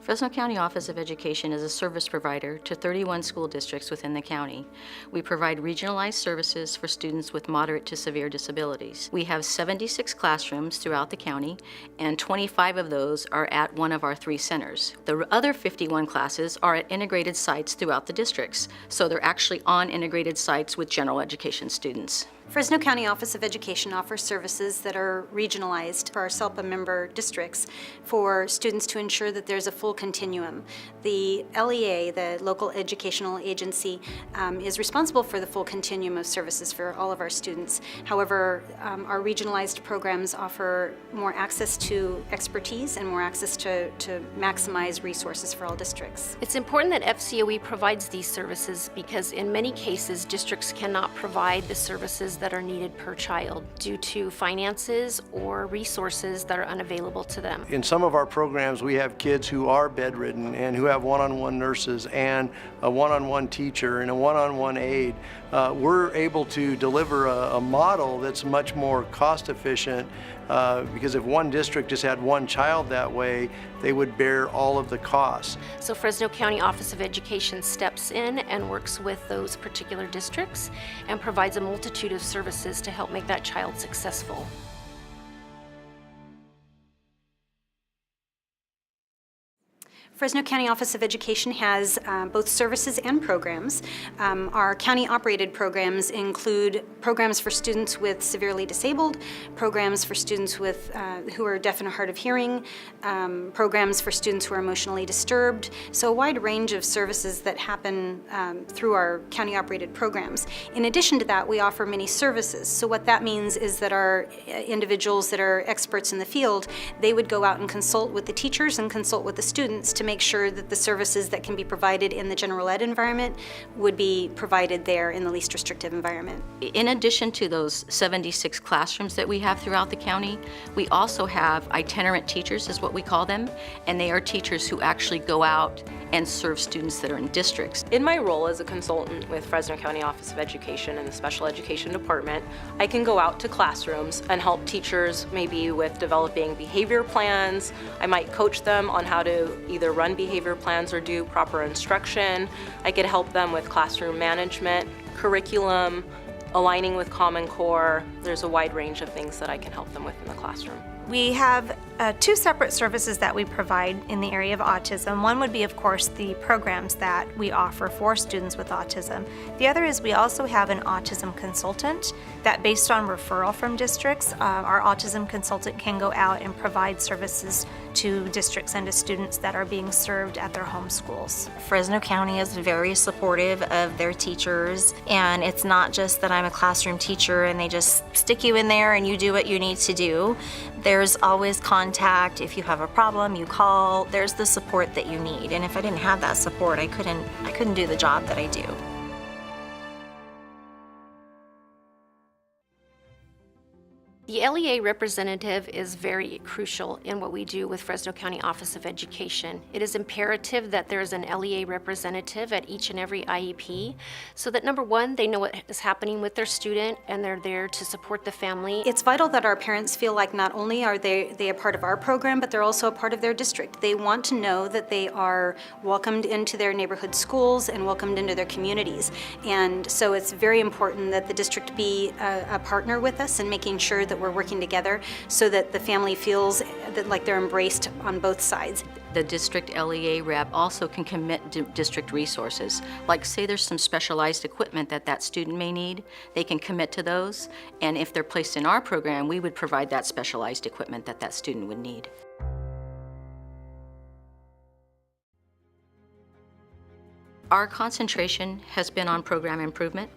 Fresno County Office of Education is a service provider to 31 school districts within the county. We provide regionalized services for students with moderate to severe disabilities. We have 76 classrooms throughout the county, and 25 of those are at one of our 3 centers. The other 51 classes are at integrated sites throughout the districts, so they're actually on integrated sites with general education students. Fresno County Office of Education offers services that are regionalized for our SELPA member districts for students to ensure that there's a full continuum. The LEA, the local educational agency, is responsible for the full continuum of services for all of our students. However, our regionalized programs offer more access to expertise and more access to maximize resources for all districts. It's important that FCOE provides these services because in many cases districts cannot provide the services that are needed per child due to finances or resources that are unavailable to them. In some of our programs, we have kids who are bedridden and who have one-on-one nurses and a one-on-one teacher and a one-on-one aide. We're able to deliver a model that's much more cost-efficient because if one district just had one child that way, they would bear all of the costs. So Fresno County Office of Education steps in and works with those particular districts and provides a multitude of services to help make that child successful. Fresno County Office of Education has both services and programs. Our county-operated programs include programs for students with severely disabled, programs for students with who are deaf and hard of hearing, programs for students who are emotionally disturbed, so a wide range of services that happen through our county-operated programs. In addition to that, we offer many services. So what that means is that our individuals that are experts in the field, they would go out and consult with the teachers and consult with the students to make sure that the services that can be provided in the general ed environment would be provided there in the least restrictive environment. In addition to those 76 classrooms that we have throughout the county, we also have itinerant teachers, is what we call them, and they are teachers who actually go out and serve students that are in districts. In my role as a consultant with Fresno County Office of Education and the Special Education Department, I can go out to classrooms and help teachers maybe with developing behavior plans. I might coach them on how to either run behavior plans or do proper instruction. I could help them with classroom management, curriculum, aligning with Common Core. There's a wide range of things that I can help them with in the classroom. We have 2 separate services that we provide in the area of autism. One would be, of course, the programs that we offer for students with autism. The other is we also have an autism consultant that, based on referral from districts, our autism consultant can go out and provide services to districts and to students that are being served at their home schools. Fresno County is very supportive of their teachers, and it's not just that I'm a classroom teacher and they just stick you in there and you do what you need to do. There's always contact. If you have a problem, you call. There's the support that you need, and if I didn't have that support, I couldn't do the job that I do. The LEA representative is very crucial in what we do with Fresno County Office of Education. It is imperative that there is an LEA representative at each and every IEP so that, number one, they know what is happening with their student and they're there to support the family. It's vital that our parents feel like not only are they a part of our program, but they're also a part of their district. They want to know that they are welcomed into their neighborhood schools and welcomed into their communities. And so it's very important that the district be a partner with us in making sure that we're working together so that the family feels that like they're embraced on both sides. The district LEA rep also can commit to district resources. Like, say there's some specialized equipment that student may need, they can commit to those, and if they're placed in our program, we would provide that specialized equipment that student would need. Our concentration has been on program improvement,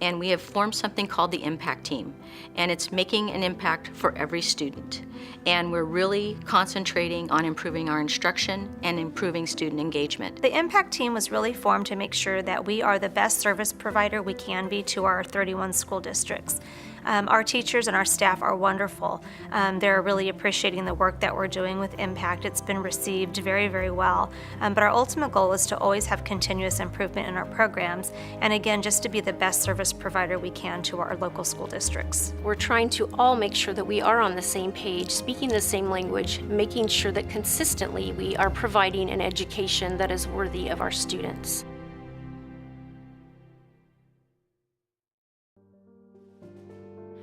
and we have formed something called the Impact Team, and it's making an impact for every student. And we're really concentrating on improving our instruction and improving student engagement. The Impact Team was really formed to make sure that we are the best service provider we can be to our 31 school districts. Our teachers and our staff are wonderful. They're really appreciating the work that we're doing with Impact. It's been received very, very well. But our ultimate goal is to always have continuous improvement in our programs, and again, just to be the best service provider we can to our local school districts. We're trying to all make sure that we are on the same page, speaking the same language, making sure that consistently we are providing an education that is worthy of our students.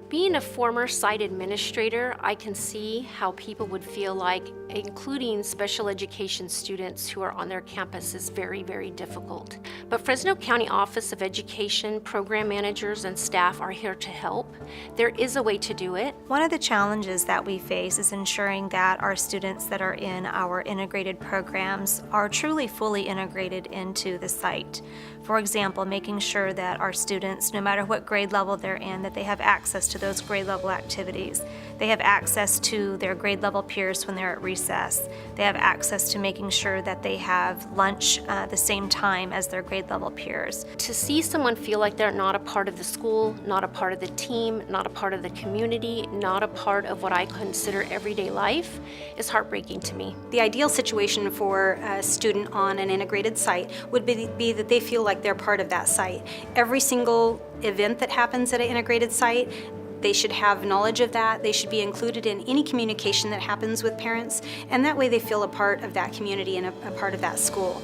Being a former site administrator, I can see how people would feel like including special education students who are on their campus is very, very difficult. But Fresno County Office of Education program managers and staff are here to help. There is a way to do it. One of the challenges that we face is ensuring that our students that are in our integrated programs are truly fully integrated into the site. For example, making sure that our students, no matter what grade level they're in, that they have access to those grade level activities. They have access to their grade level peers when they're at recess. They have access to making sure that they have lunch the same time as their grade level peers. To see someone feel like they're not a part of the school, not a part of the team, not a part of the community, not a part of what I consider everyday life is heartbreaking to me. The ideal situation for a student on an integrated site would be that they feel like they're part of that site. Every single event that happens at an integrated site, they should have knowledge of that. They should be included in any communication that happens with parents, and that way they feel a part of that community and a part of that school.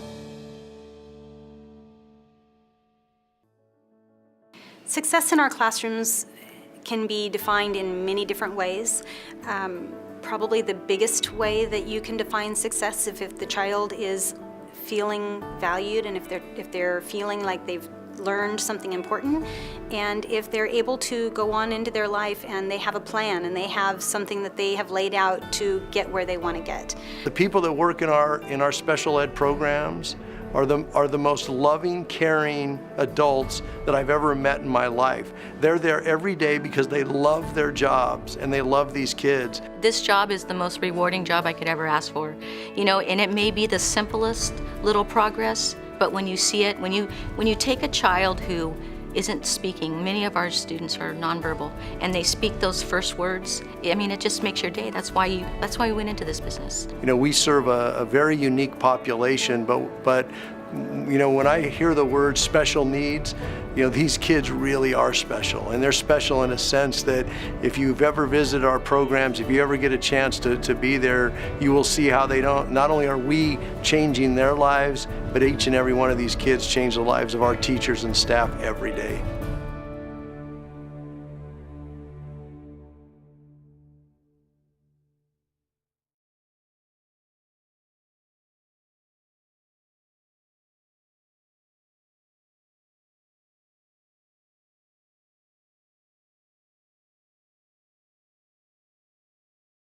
Success in our classrooms can be defined in many different ways. Probably the biggest way that you can define success is if the child is feeling valued and if they're feeling like they've learned something important, and if they're able to go on into their life and they have a plan and they have something that they have laid out to get where they want to get. The people that work in our special ed programs are the most loving, caring adults that I've ever met in my life. They're there every day because they love their jobs and they love these kids. This job is the most rewarding job I could ever ask for. You know, and it may be the simplest little progress, but when you see it, when you take a child who isn't speaking, many of our students are nonverbal, and they speak those first words, I mean, it just makes your day. That's why we went into this business. You know, we serve a very unique population, but you know, when I hear the word special needs, you know, these kids really are special, and they're special in a sense that if you've ever visited our programs, if you ever get a chance to be there, you will see how not only are we changing their lives, but each and every one of these kids change the lives of our teachers and staff every day.